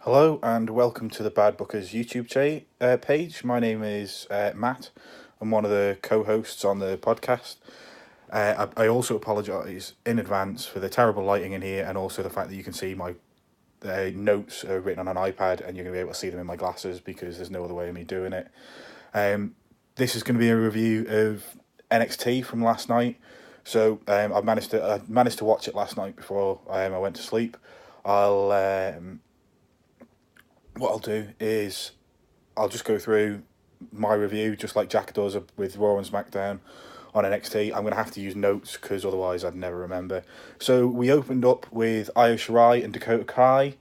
Hello and welcome to the Bad Bookers YouTube page. My name is Matt. I'm one of the co-hosts on the podcast. I also apologise in advance for the terrible lighting in here and also the fact that you can see my notes are written on an iPad and you're going to be able to see them in my glasses because there's no other way of me doing it. This is going to be a review of NXT from last night. So I managed to watch it last night before I went to sleep. What I'll do is I'll just go through my review, just like Jack does with Raw and SmackDown on NXT. I'm going to have to use notes because otherwise I'd never remember. So we opened up with Io Shirai and Dakota Kai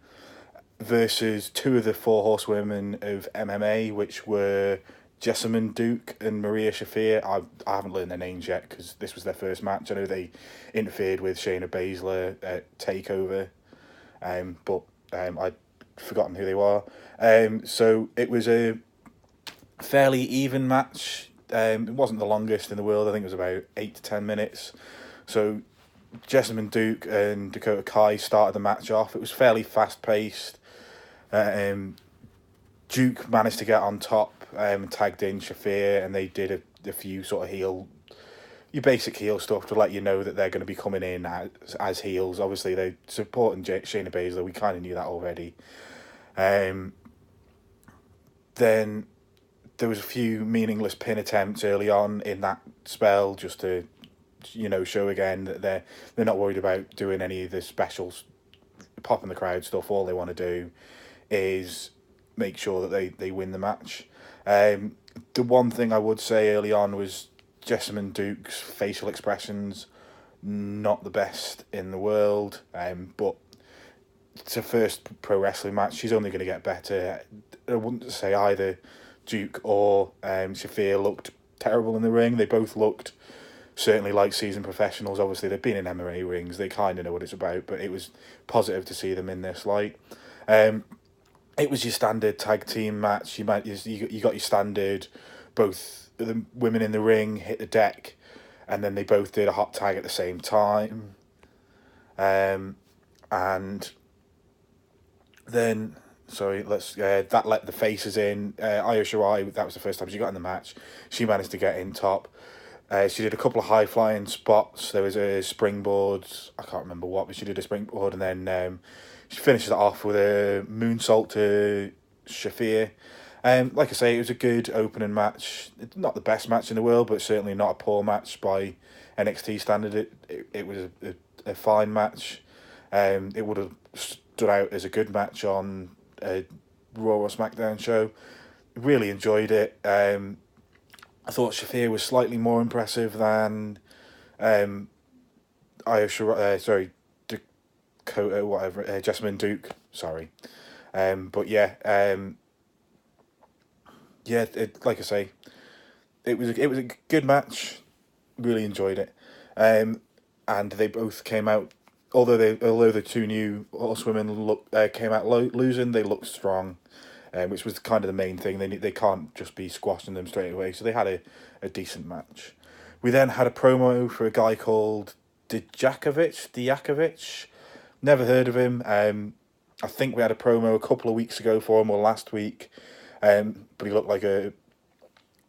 versus two of the four horsewomen of MMA, which were Jessamyn Duke and Maria Shafir. I haven't learned their names yet because this was their first match. I know they interfered with Shayna Baszler at TakeOver, but I'd forgotten who they were. So it was a fairly even match. It wasn't the longest in the world. I think it was about 8 to 10 minutes. So Jessamyn Duke and Dakota Kai started the match off. It was fairly fast paced. Duke managed to get on top and tagged in Shafir, and they did a few sort of your basic heel stuff to let you know that they're going to be coming in as heels. Obviously, they're supporting Shayna Baszler. We kind of knew that already. Then there was a few meaningless pin attempts early on in that spell, just to show again that they're not worried about doing any of the specials, popping the crowd stuff. All they want to do is make sure that they win the match. The one thing I would say early on was Jessamyn Duke's facial expressions, not the best in the world, but it's her first pro wrestling match. She's only going to get better. I wouldn't say either Duke or Shafir looked terrible in the ring. They both looked certainly like seasoned professionals. Obviously, they've been in MMA rings. They kind of know what it's about, but it was positive to see them in this light. It was your standard tag team match. You got your standard, both the women in the ring hit the deck, and then they both did a hot tag at the same time. And then, that let the faces in. Io Shirai, that was the first time she got in the match. She managed to get in top. She did a couple of high-flying spots. There was a springboard. I can't remember what, but she did a springboard, and then she finishes it off with a moonsault to Shafir. Like I say, it was a good opening match. It's not the best match in the world, but certainly not a poor match by NXT standard. It was a fine match. It would have stood out as a good match on a Raw or SmackDown show. Really enjoyed it. I thought Shafir was slightly more impressive than Io Shirai, Dakota, whatever, Jessamyn Duke. Sorry, but yeah, like I say, it was a good match. Really enjoyed it, and they both came out. Although the two new horsewomen came out losing, they looked strong, which was kind of the main thing. They can't just be squashing them straight away, so they had a decent match. We then had a promo for a guy called Dijakovic. Never heard of him. I think we had a promo a couple of weeks ago for him, or last week, but he looked like a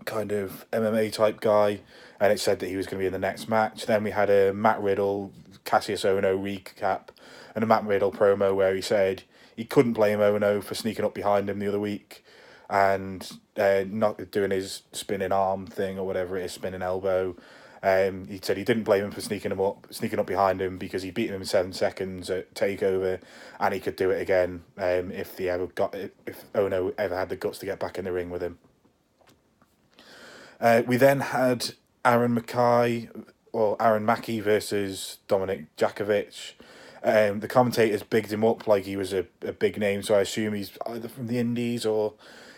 kind of MMA type guy, and it said that he was going to be in the next match. Then we had a Matt Riddle, Cassius Ohno recap, and a Matt Riddle promo where he said he couldn't blame Ohno for sneaking up behind him the other week and not doing his spinning arm thing or whatever it is, spinning elbow. He said he didn't blame him for sneaking up behind him because he beat him in 7 seconds at TakeOver, and he could do it again if Ohno ever had the guts to get back in the ring with him. We then had Aaron Mackey versus Dominik Dijakovic. The commentators bigged him up like he was a big name, so I assume he's either from the Indies or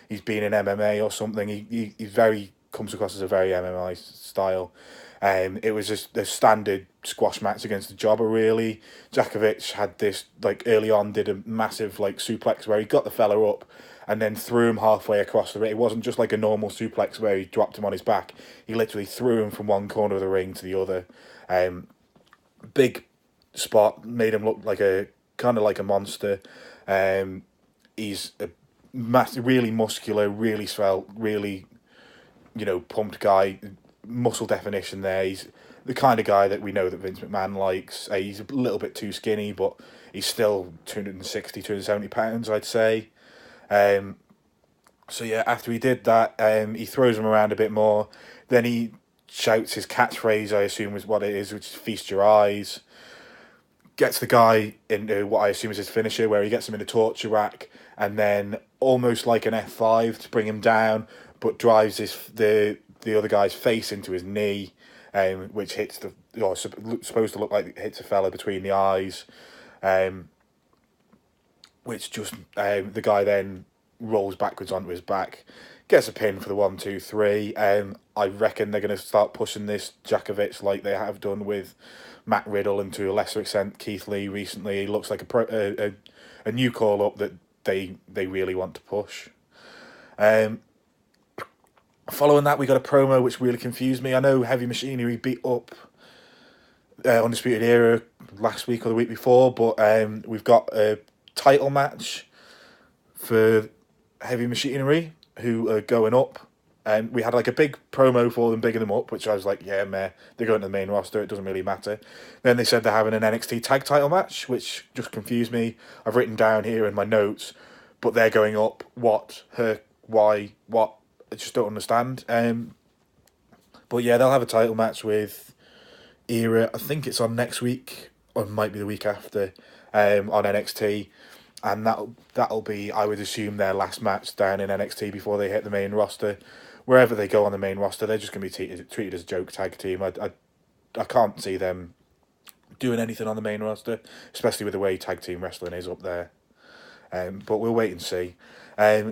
he's been in MMA or something. He comes across as a very MMA style. It was just a standard squash match against the jobber, really. Dijakovic had this, early on, did a massive, suplex where he got the fella up and then threw him halfway across the ring. It wasn't just like a normal suplex where he dropped him on his back. He literally threw him from one corner of the ring to the other. Big spot, made him look like a monster. he's a massive, really muscular, really svelte, really, pumped guy. Muscle definition there. He's the kind of guy that we know that Vince McMahon likes. He's a little bit too skinny, but he's still 260, 270 pounds, I'd say. So yeah, after he did that, he throws him around a bit more. Then he shouts his catchphrase, I assume is what it is, which is "Feast your eyes." Gets the guy into what I assume is his finisher, where he gets him in a torture rack, and then almost like an F5 to bring him down, but drives the other guy's face into his knee, which hits supposed to look like it hits a fella between the eyes, which just the guy then rolls backwards onto his back, gets a pin for the 1, 2, 3. I reckon they're going to start pushing this Dijakovic like they have done with Matt Riddle and to a lesser extent Keith Lee recently. He looks like a new call up that they really want to push. Following that, we got a promo which really confused me. I know Heavy Machinery beat up Undisputed Era last week or the week before, but we've got a title match for Heavy Machinery, who are going up. And we had like a big promo for them, bigging them up, which I was like, yeah, meh, they're going to the main roster, it doesn't really matter. Then they said they're having an NXT tag title match, which just confused me. I've written down here in my notes, but they're going up. What? Why? What? I just don't understand. But yeah, they'll have a title match with Era. I think it's on next week, or it might be the week after, on NXT. And that'll be, I would assume, their last match down in NXT before they hit the main roster. Wherever they go on the main roster, they're just going to be treated as a joke tag team. I can't see them doing anything on the main roster, especially with the way tag team wrestling is up there. But we'll wait and see.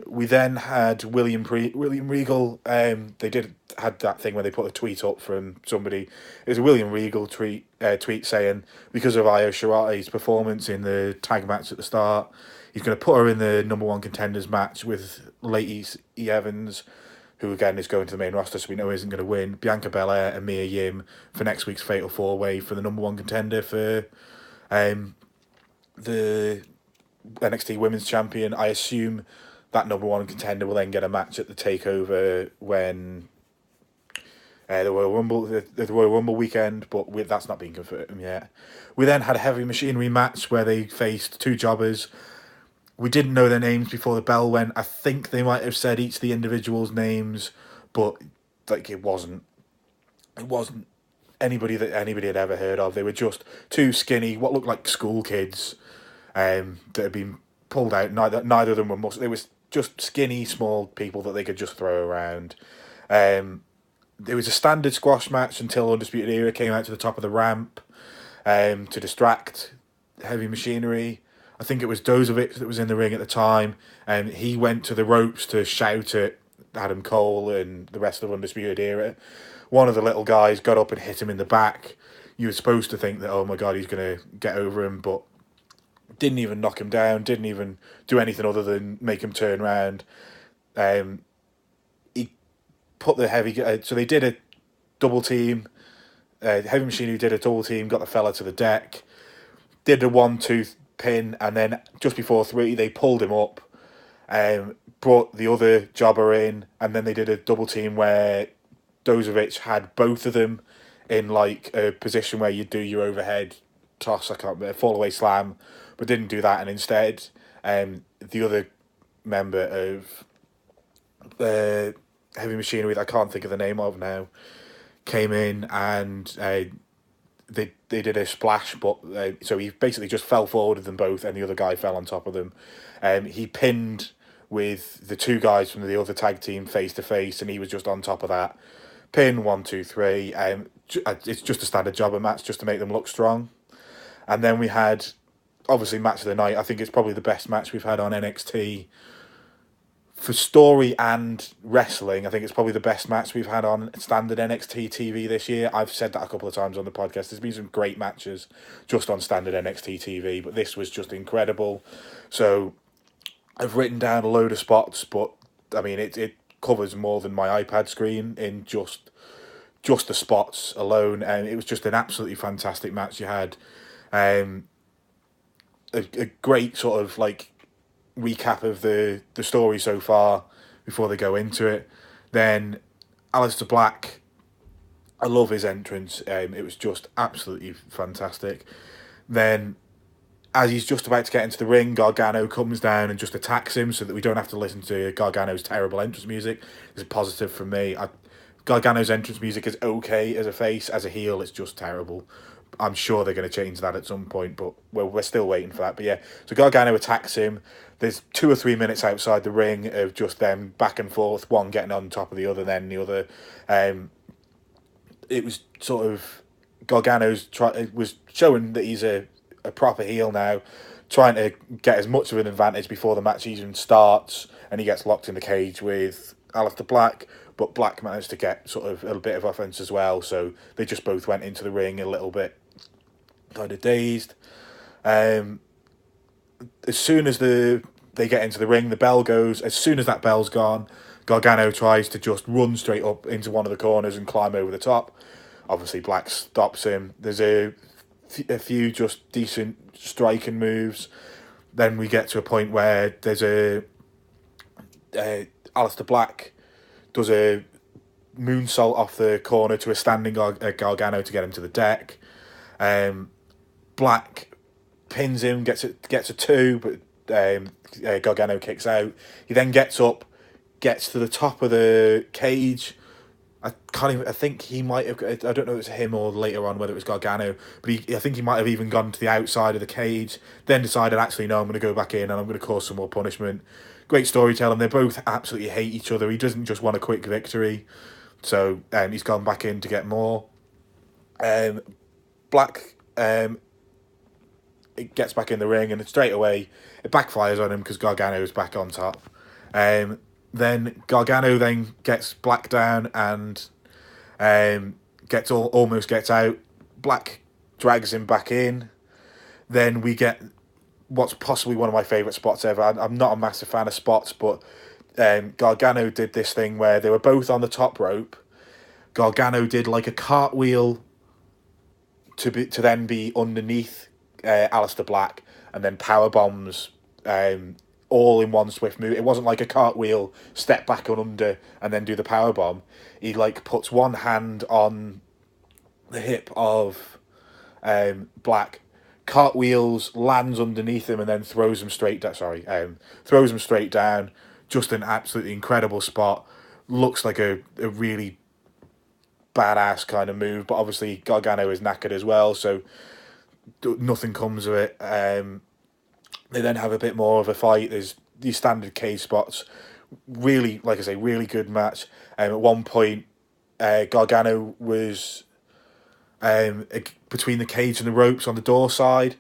We then had William Regal. They had that thing where they put a tweet up from somebody. It was a William Regal tweet saying, because of Io Shirai's performance in the tag match at the start, he's going to put her in the number one contenders match with Lacey Evans, who again is going to the main roster, so we know isn't going to win, Bianca Belair and Mia Yim for next week's Fatal 4-Way for the number one contender for the NXT Women's Champion. I assume that number one contender will then get a match at the TakeOver when the Royal Rumble weekend, but that's not been confirmed yet. We then had a Heavy Machinery match where they faced two jobbers. We didn't know their names before the bell went. I think they might have said each of the individuals' names, but like it wasn't anybody that anybody had ever heard of. They were just two skinny, what looked like school kids, that had been pulled out. Neither of them were muscle. They was just skinny, small people that they could just throw around. It was a standard squash match until Undisputed Era came out to the top of the ramp to distract Heavy Machinery. I think it was Dozovic that was in the ring at the time, and he went to the ropes to shout at Adam Cole and the rest of Undisputed Era. One of the little guys got up and hit him in the back. You were supposed to think that, oh my God, he's going to get over him, but didn't even knock him down, didn't even do anything other than make him turn around. He put the heavy... so they did a double team. Heavy Machinery did a double team, got the fella to the deck, did a 1-2 pin, and then just before 3, they pulled him up, brought the other jobber in, and then they did a double team where Dozovic had both of them in like a position where you do your overhead toss, fall away slam, but didn't do that, and instead the other member of Heavy Machinery that I can't think of the name of now came in and they did a splash, but so he basically just fell forward with them both, and the other guy fell on top of them. He pinned with the two guys from the other tag team face to face, and he was just on top of that. Pin 1, 2, 3. It's just a standard jobber match just to make them look strong. And then we had, obviously, match of the night. I think it's probably the best match we've had on NXT for story and wrestling. I think it's probably the best match we've had on standard NXT TV this year. I've said that a couple of times on the podcast. There's been some great matches just on standard NXT TV, but this was just incredible. So I've written down a load of spots, but I mean, it covers more than my iPad screen in just the spots alone, and it was just an absolutely fantastic match. You had a great sort of like recap of the story so far before they go into it. Then Aleister Black, I love his entrance. It was just absolutely fantastic. Then, as he's just about to get into the ring, Gargano comes down and just attacks him so that we don't have to listen to Gargano's terrible entrance music. It's a positive for me. Gargano's entrance music is okay as a face. As a heel, it's just terrible. I'm sure they're going to change that at some point, but we're still waiting for that. But yeah, so Gargano attacks him. There's 2 or 3 minutes outside the ring of just them back and forth, one getting on top of the other, then the other. It was sort of Gargano's was showing that he's a proper heel now, trying to get as much of an advantage before the match even starts, and he gets locked in the cage with Aleister Black, but Black managed to get sort of a little bit of offense as well, so they just both went into the ring a little bit kind of dazed. As soon as they get into the ring, the bell goes. As soon as that bell's gone, Gargano tries to just run straight up into one of the corners and climb over the top. Obviously, Black stops him. There's a few just decent striking moves. Then we get to a point where there's Aleister Black does a moonsault off the corner to a standing Gargano to get him to the deck. Black pins him, gets a 2, but Gargano kicks out. He then gets up, gets to the top of the cage. I think he might have. I don't know if it's him or later on whether it was Gargano, but I think he might have even gone to the outside of the cage. Then decided, actually, no, I'm going to go back in and I'm going to cause some more punishment. Great storytelling. They both absolutely hate each other. He doesn't just want a quick victory, so he's gone back in to get more. Black it gets back in the ring and straight away it backfires on him because Gargano is back on top. Then Gargano then gets Black down and almost gets out. Black drags him back in. Then we get what's possibly one of my favourite spots ever. I'm not a massive fan of spots, but Gargano did this thing where they were both on the top rope. Gargano did like a cartwheel to then be underneath Aleister Black, and then power bombs all in one swift move. It wasn't like a cartwheel, step back and under, and then do the power bomb. He like puts one hand on the hip of Black, cartwheels, lands underneath him, and then throws him straight down. Throws him straight down. Just an absolutely incredible spot. Looks like a really badass kind of move, but obviously Gargano is knackered as well, so nothing comes of it. They then have a bit more of a fight. There's these standard cage spots. Really, like I say, really good match. At one point, Gargano was between the cage and the ropes on the door side.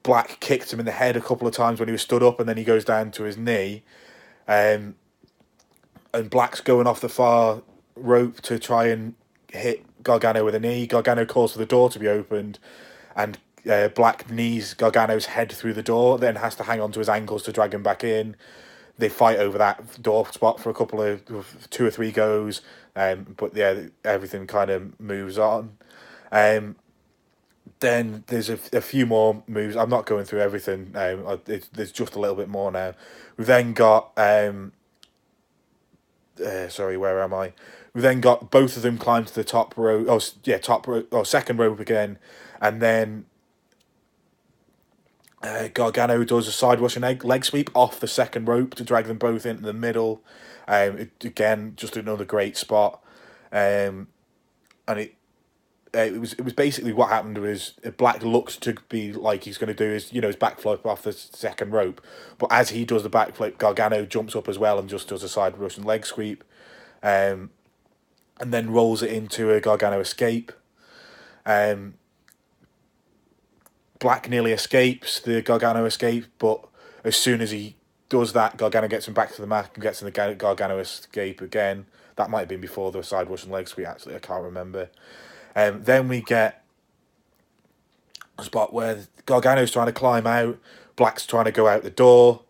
Black kicked him in the head a couple of times when he was stood up, and then he goes down to his knee. And Black's going off the far rope to try and hit Gargano with a knee. Gargano calls for the door to be opened, and Black knees Gargano's head through the door, then has to hang on to his ankles to drag him back in. They fight over that door spot for a couple of 2 or 3 goes, but yeah, everything kind of moves on. Then there's a few more moves. I'm not going through everything. There's just a little bit more now. We've then got where am I? We then got both of them climb to the top rope. Second rope again, and then Gargano does a side Russian leg sweep off the second rope to drag them both into the middle. Again, just another great spot. And it was basically what happened was Black looks to be like he's going to do his backflip off the second rope, but as he does the backflip, Gargano jumps up as well and just does a side Russian leg sweep, and then rolls it into a Gargano escape. Black nearly escapes the Gargano escape, but as soon as he does that, Gargano gets him back to the mat and gets in the Gargano escape again. That might have been before the side Russian leg sweep, actually, I can't remember. Then we get a spot where Gargano's trying to climb out, Black's trying to go out the door,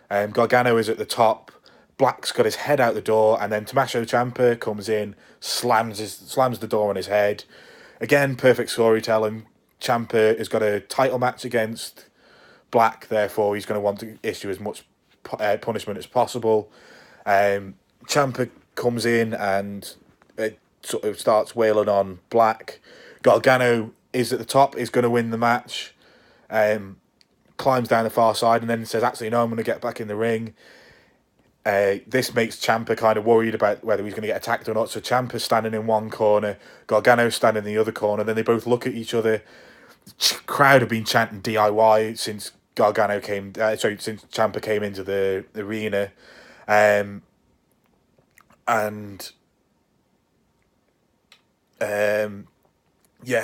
Gargano is at the top, Black's got his head out the door, and then Tommaso Ciampa comes in, slams the door on his head. Again, perfect storytelling. Ciampa has got a title match against Black, therefore he's going to want to issue as much punishment as possible. Ciampa comes in and sort of starts wailing on Black. Gargano is at the top, is going to win the match. Climbs down the far side and then says, actually, no, I'm going to get back in the ring. This makes Ciampa kind of worried about whether he's going to get attacked or not. So Ciampa's standing in one corner, Gargano's standing in the other corner. Then they both look at each other. The crowd have been chanting DIY since since Ciampa came into the arena.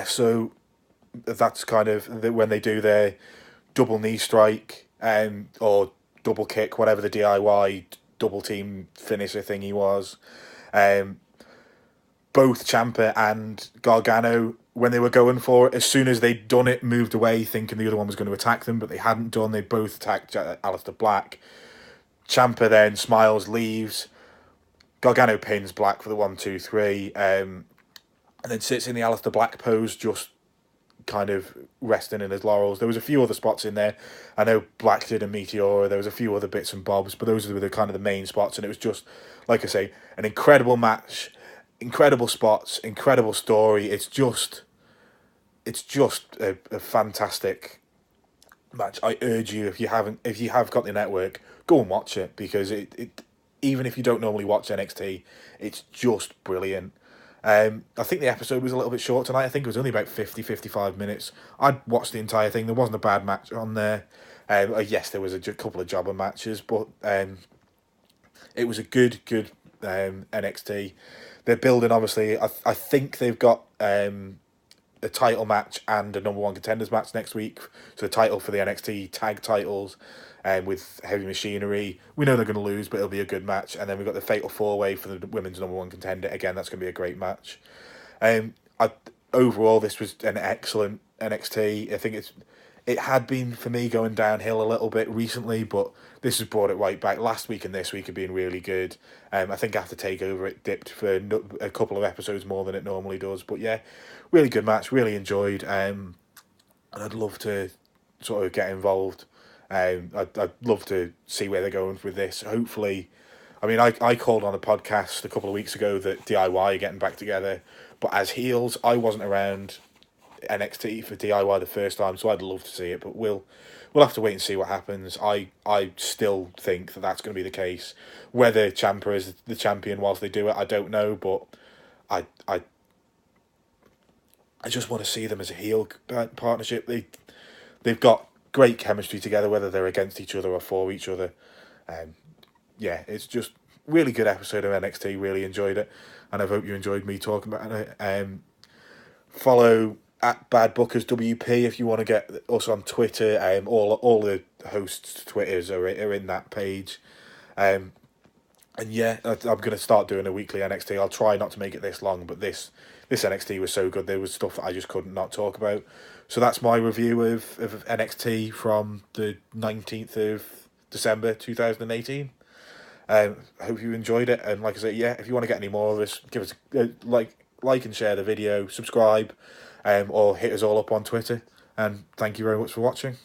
So that's kind of when they do their double knee strike or double kick, whatever the DIY double team finisher thing he was. Both Ciampa and Gargano, when they were going for it, as soon as they'd done it, moved away thinking the other one was going to attack them, but they hadn't done. They both attacked Aleister Black. Ciampa then smiles, leaves. Gargano pins Black for the 1-2-3, and then sits in the Aleister Black pose, just kind of resting in his laurels. There was a few other spots in there. I know Black did a Meteora, there was a few other bits and bobs, but those were the kind of the main spots, and it was just, like I say, an incredible match, incredible spots, incredible story. It's just a fantastic match. I urge you, if you have got the network, go and watch it, because it even if you don't normally watch NXT, it's just brilliant. I think the episode was a little bit short tonight. I think it was only about 50-55 minutes. I'd watched the entire thing. There wasn't a bad match on there. Yes, there was a couple of jobber matches, but it was a good NXT. They're building, obviously. I think they've got a title match and a number one contenders match next week. So the title for the NXT tag titles with Heavy Machinery. We know they're going to lose, but it'll be a good match. And then we've got the Fatal 4-Way for the women's number one contender. Again, that's going to be a great match. Overall, this was an excellent NXT. I think it had been, for me, going downhill a little bit recently, but this has brought it right back. Last week and this week have been really good. I think after TakeOver, it dipped for a couple of episodes more than it normally does. But yeah, really good match, really enjoyed. And I'd love to sort of get involved. I'd love to see where they're going with this. Hopefully, I mean, I called on a podcast a couple of weeks ago that DIY are getting back together, but as heels, I wasn't around NXT for DIY the first time, so I'd love to see it, but we'll have to wait and see what happens. I still think that that's going to be the case. Whether Ciampa is the champion whilst they do it, I don't know, but I just want to see them as a heel partnership. They've got great chemistry together, whether they're against each other or for each other. Yeah, it's just really good episode of NXT. Really enjoyed it, and I hope you enjoyed me talking about it. Follow at Bad Bookers WP if you want to get us on Twitter. All the hosts' Twitters are in that page. And yeah, I'm going to start doing a weekly NXT. I'll try not to make it this long, but this NXT was so good. There was stuff that I just couldn't not talk about. So that's my review of NXT from the 19th of December 2018. I hope you enjoyed it. And like I said, yeah, if you want to get any more of this, give us a like and share the video, subscribe, or hit us all up on Twitter. And thank you very much for watching.